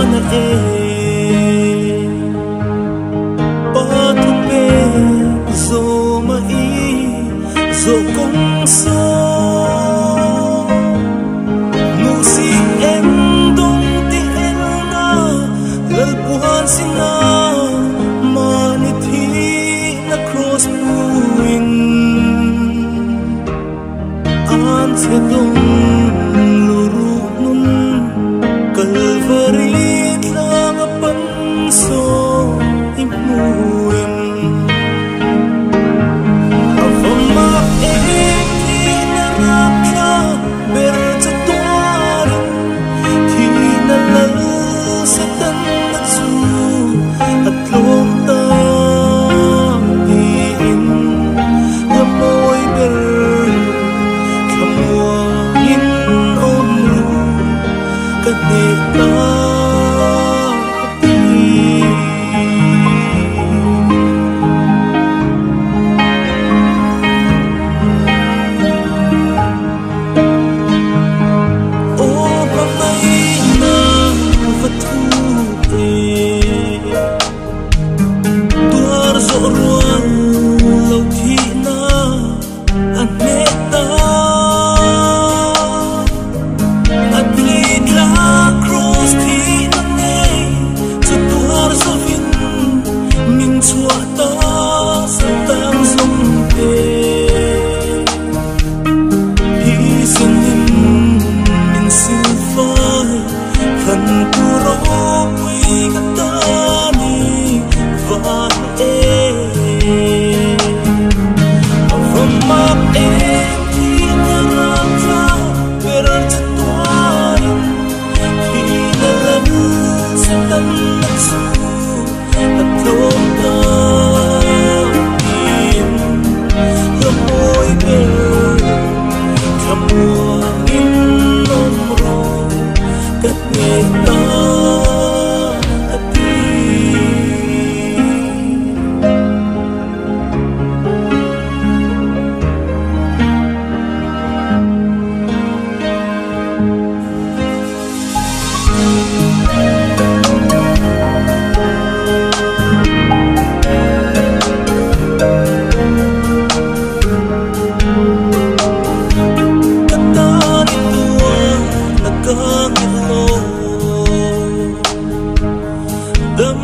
na pa pe zo mai zo kong so nu si em dong ti en na lal puhan sina manit hi na cross puin an se dong luru nun Calvary lang apan so imuin avama eki narakya berta tuarin tinalal sa tanatsu at longta diin amoy ber kamuangin omru kanita Dam